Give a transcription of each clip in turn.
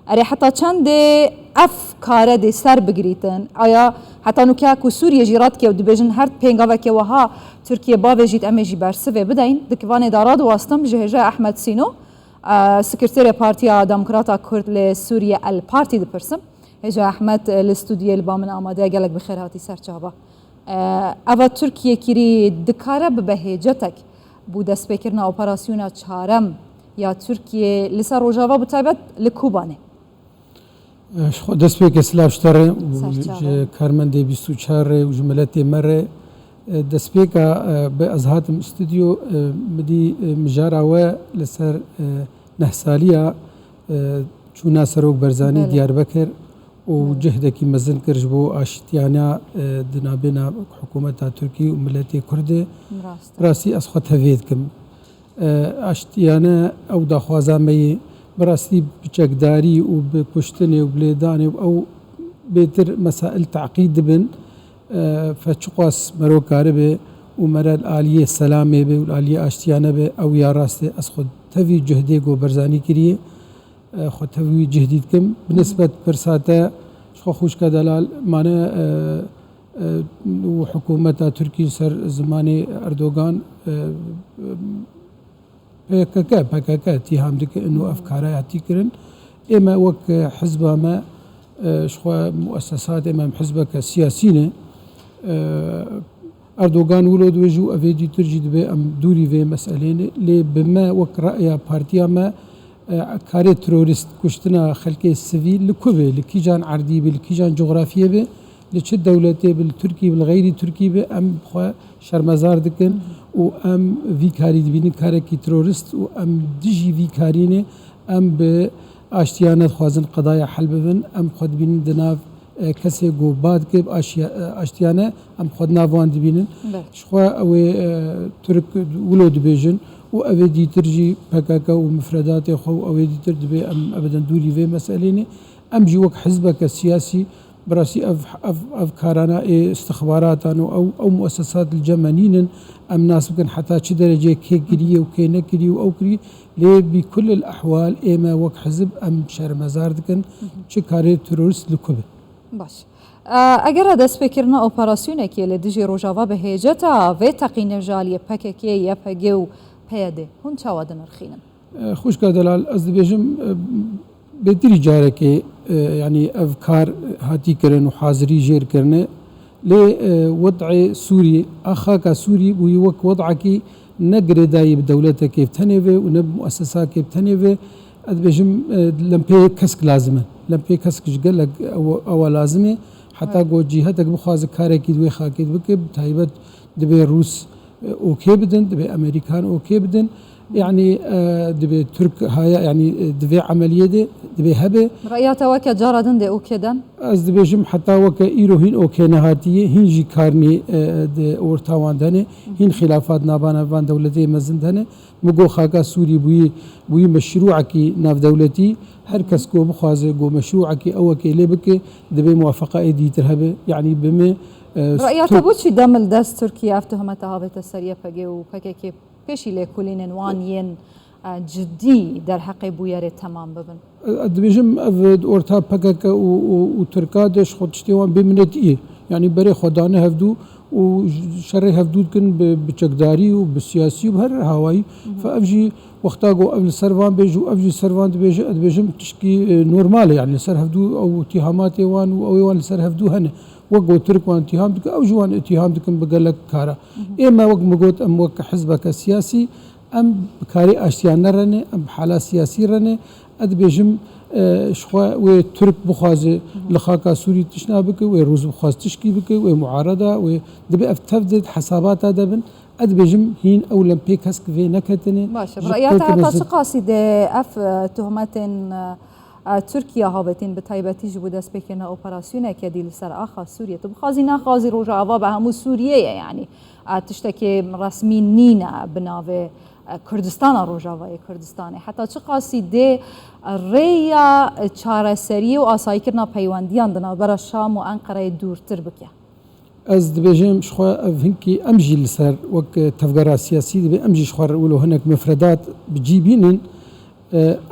اری حتی چند اف کار دی سر بگریتن آیا حتی نوکه که سوریه جیرات که و دبیجن هر پینگاوه که وها ترکیه باوی جید امی جی برسوه بدین دکوان داراد واستم جهجه احمد سینو سکرتیر پارتیا دموکراتا کرد لسوریه الپارتی دپرسم هجا احمد الاستودیو البامن آماده گلک بخیر هاتی سرچابا اوا ترکیه کری دکاره بهجتک بود اسپیکرنا اپراسیونا چهارم یا ترکیه لسر روجاوا بتایبت لکوبانه خود دەستپێکە سلااوشتەڕێ کارمەندێ 24 و ژمەلەتێ مەڕێ دەستپێکە بە ئەزهاتم ئستودیۆ مدی مژاراوە لەسەر نەحسالیە چوونا سەرۆک بەرزانی دیاربەکر و جهدێکی مەزن کرد بۆ ئاشتیانە دنابێنە حکوومەتە تورکی و ملەتی کوردێ ڕاستی ئەسخۆ هەوێتکەم ئاشتیانە ئەو داخوازامەیە براستی بچەکداری و بکوشتنێ و بلێدانێ و ئەو بێتر مەسائل تعقید دبن فەچقاس مەرۆکارە بێ و مەرەل ئالیە سەلامێ بێ و ئالیە ئاشتیانە بێ ئەو یا ڕاستێ ئەس خۆ تەوی جهدێک و بەرزانی کریە خۆ تەوی جهدی دکەم بنسبەت پرساتە خۆ خوشکە دەلال مانە و حکوومەتە تورکی سەر زمانی ئەردۆگان پەکەکە تیهام دکە و ئەفکارە هاتی کردن ئێمە وەک حزبامە شخوا مؤسسات ئێمە حزبەکە سیاسینە ئەردۆگان ولۆ دوێژ و ئەڤێدی ترجی دەبێ ئەم دووری vê مەسئلێنێ لێ بمە وەک ڕەئیا پارتیامە کارێ ترۆریست کوشتنا خەلکێ سڤیل li ku bê li kîjan erdî bê li kîjan coğrafiyê bê li çi dewletê bi li Tirkî bi li xeyrî Tirkî bê em xwe şermezar dikin û em vî karî dibînin karekî terorist û em dijî vî karînê em bi aştiyane dixwazin qedaya hel bibin em xwe dibînin di nav kesê gobad dike aştiyane em xwe di nav wan dibînin ji xwe ew ê Türk wilo dibêjin û ev ê dîtir jî PKK û mifredatê xwe û ew ê dîtir dibe em ebeden dûrî vê meselênê em jî wek hizbeke siyasî براسي اف كارنا استخباراتنا او مؤسسات الجمانين ام ناس بكن حتى شي درجه كي كري وكي نكري او كري لي بكل الاحوال اما وك حزب ام شهر مزار دكن شي كاري ترورست لكوب باش اگر دست فکرنا اپراسیون کی ل دجی روجاوا به هجتا و تقین جالی پککی یا پگو پیاده هون چاواد نرخینن خوش دلال از دبیجم بهتری جاره که يعني أفكار هاتي كرن وحاضري جير كرنه لوضع سوري أخاك سوري ويوك وضعك نقر داي بدولتك كيف تنوي ونب مؤسسات كيف تنوي أدبجم لمبي كسك لازمه لمبي كسك جقلك أو لازمه حتى جو جهتك بخواز كارك دوي خاكيد بكب تايبت دبي روس أوكي بدن دبي أمريكان أوكي بدن يعني دبي ترك هاي يعني دبي عملية دبي هبه رأيته وك جاردن ده أوكيدن از دبي جم حتى وك إيروهين أوكي نهاتية هين جي كارني أورتاوان دهنه هين خلافات نابانا فان دولتي مزن دهنه مجو خاكا سوري بوي مشروعك ناف دولتي هر كس كو بخوازه جو مشروعك أو كي لبك دبي موافقة إدي ترهبه يعني بما رأيته بوشي دمل دست تركيا أفتهم تهابت السرية بجو بككي پیشی لیکولین وانین جدی در حق بویره تمام ببن. دبیجم افد اورتا پکک و ترکادش خودشتیوان بمنتیه یعنی برای خدانه هفدو و شرع هفدود کن بچکداری و بسیاسی و هر هوایی فافجی وقتا جو افل سروان بیجو افجی سروان دبیجم تشکی نورماله يعني سر هفدو او اتهامات وان او وان سر هفدو هنه وقو ترك وان اتهام دك او جوان اتهام دكن بقلك كارا اما وق مقوت ام وق حزبك سياسي ام بكاري اشتيان رنه ام حاله سياسي رنه ادبيجم شخوا و ترك بخوازه لخاكا سوري تشنابك و روز بخواز تشكي بك و معارضه و دبي افتفدت حسابات دبن ادبيجم هين او لمبيك هسك في نكتني ماشي رأياتها تقاصد اف تهمات تركيا هابتين بتايبتي جبود اسبيكنا اوبراسيون كدي لسر اخا سوريا طب خازينا خازي روجاوا بهمو سوريا يعني تشتكي رسمي نينا بناوي كردستان روجاوا كردستان حتى تقاسي دي ريا چارەسەری و ئاساییکردنا پەیوەندیان دنا بەرە شام و ئەنقەرەی دوورتر بکە ez dibêjim ji xwe ev hinkî em jî li ser wek tevgera siyasî dibe em jî ji xwe wilo hinek mifredat bicîbînin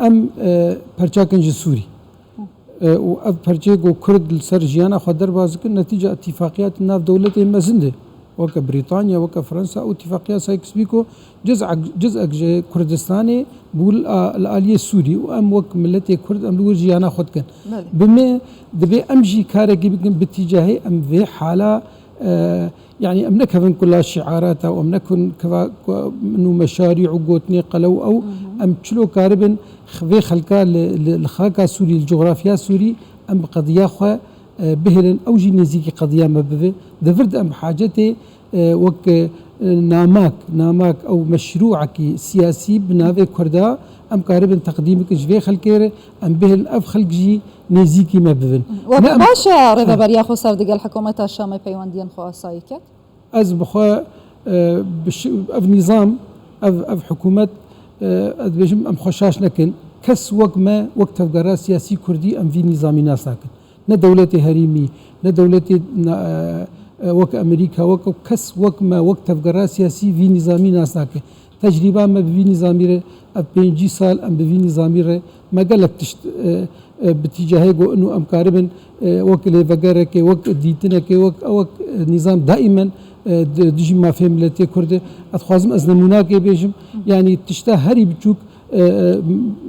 em perçakin ji Sûrî وأب برجيك وكرد السرجيانا خدر بازكن نتيجة اتفاقيات الناف دولة مزنده وك بريطانيا وك فرنسا او اتفاقيات سايكس بيكو جزء كردستاني بول الآلية السوري وام وك ملتي كرد ام لوجيانا خد كان بما دبي امجي كاركي بكن باتجاهي ام في حالة يعني ام نكفن كلها شعارات او ام نكن كفا انه مشاريع وقوتني قلو او ام تشلو كاربن في خلقا الخاكا سوري الجغرافيا السوري ام قضيه خو بهلن او جي نزيكي قضيه ما بفي دفرد ام حاجتي وك ناماك او مشروعك سياسي بنافي كردا ام قاربن تقديمك جفي خلكير ام بهلن اف خلق جي نزيكي ما بفن باشا رضا بريا خو سر دقال حكومه الشام بيواندين خو اسايكت از بخوا اف نظام اف حكومه ادبجم ام خوشاش نكن كس وق ما وقت تفقرا سياسي كردي ام في نظامي ناس ناكن نا دولتي هريمي نا دولتي وك امريكا وك كس وق ما وقت تفقرا سياسي في نظامي ناس ناكن تجربه ما في نظامي بينجي سال ام في نظامي ما قالك تشت باتجاهي انه ام قاربا وك لفقرك وك ديتنك وك نظام دائما دجي ما فهم ملتي كرد اتخوازم از نموناك بيجم يعني تشتا هري بتشوك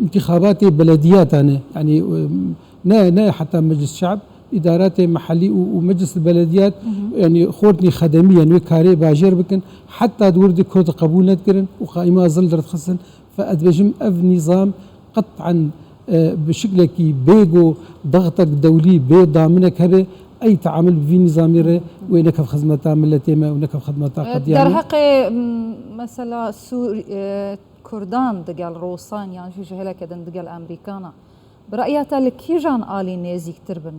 انتخابات بلديات أنا يعني نا حتى مجلس الشعب إدارات محلي ومجلس البلديات يعني خورتني خدميا وكاري باجر بكن حتى دوردي كود قبول نذكرن وقائمة ظل درت خصن فأدبجم أف نظام قطعا بشكل كي بيجو ضغطك دولي بي ضامنك هذا أي تعامل في نظامي وينك في خدمة ملتيما وينك في خدمة قد يعني در حق مثلا كردان دقال روسان يعني شو جهلا كدن دقال أمريكانا برأيها لكيجان آلي نيزيك تربن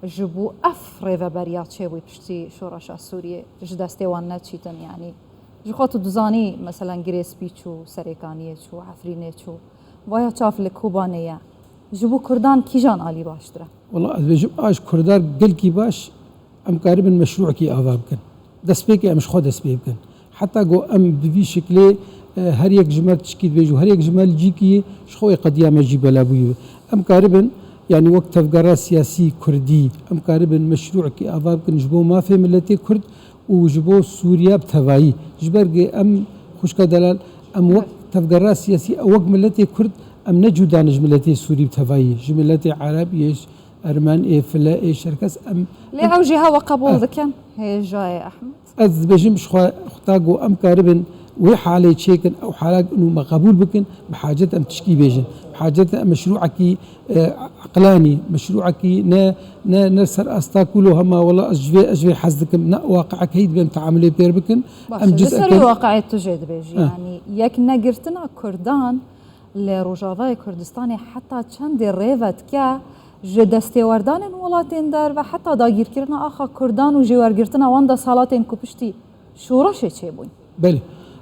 جبو أفريفا بريات شوي بشتي شورشا سوريا جدستي وانا تشيتن يعني جخوتو دوزاني مثلا جريس بيتشو سريكانية شو عفرينية شو ويا شاف لكوبانية جبو كردان كيجان آلي باشترا والله بجيب آج كردار قل كي باش أم قاربا مشروع كي آفاب كن دست بيكي أمش خود دست بيكن حتى قو أم بفي شكلي هر یک جمال تشكيل بيجو هر یک جمال جيكي شخوي قضية ما جيب لابوي أم قاربا يعني وقت تفقرا سياسي كردي أم قاربا مشروع كي آفاب كن جبو ما في ملتي كرد وجبو سوريا بتفاي جبرقي أم خوشكا دلال أم وقت تفقرا سياسي أو وقت ملتي كرد أم نجو دانج ملتي سوري بتفاي جملتي عربي أرمان فلا شركس أم لأوجها وقبول ذكن هي جاي أحمد أز بجمش خطاقو أم قاربا وحالة شيكن أو حالة إنه مقبول بكن بحاجة أم تشكي بيجن بحاجة بمشروعك عقلاني مشروعك نا نسر أستاكلو هما والله أجفي حزدكم نا واقعك هيد بهم تعاملي بير بكن أم جزء واقعي تجد بيجي يعني يك نقرتنا كردان لروجافاي كردستاني حتى چند ريفت كا جدستي وردان ولاتين در و حتى داگیر كرنا آخا كردان و جوار گرتنا واندا سالاتين كوبشتي شورشه چه بوين بله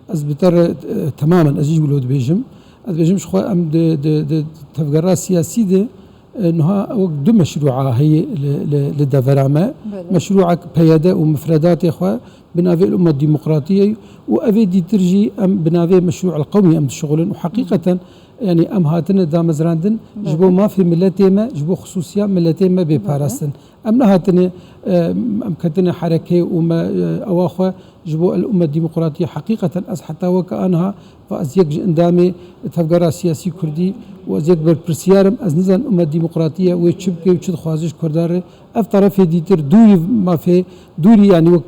از بتر تماما ازيج ولود بيجم از بيجمش خو ام د تفقرا سياسي ده انها دو مشروعه هي للدفرامه مشروعك بياده ومفردات اخوه بنافي الامه الديمقراطيه وافي دي ترجي ام بنافي مشروع القومي ام الشغل وحقيقه يعني ام هاتنا دام زراندن جبو ما في ملتيما جبو خصوصيا ملتيما بباراستن ام هاتنا ام كتنا حركه وما اواخه جبو الامه الديمقراطيه حقيقه از حتى وكانها فازيك اندامي تفقرا سياسي كردي وازيك برسيارم از نزان الامه الديمقراطيه ويتشبكي وتشد خوازش كردار اف طرف ديتر دوري ما في دوري يعني وك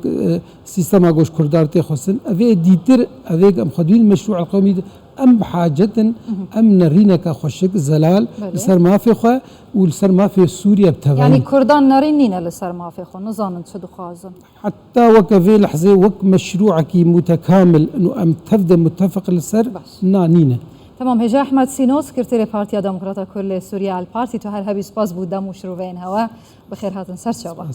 سيستم اغوش كردار تخصن افي ديتر افي ام خدوين المشروع القومي ام بحاجه ام نرينك خوشك زلال لسر ما في خو ولسر ما في سوريا بتبعي يعني كردان نارينينا لسر ما في خو نظام تشدو خازن حتى وكفي لحظه وك مشروعك متكامل انه ام تبدا متفق لسر نانينا تمام هجا احمد سينو سكرتير بارتيا ديمقراطا كل سوريا البارتي تو هر هبي سباس بودم وشروفين هوا بخير هاتن سر شباب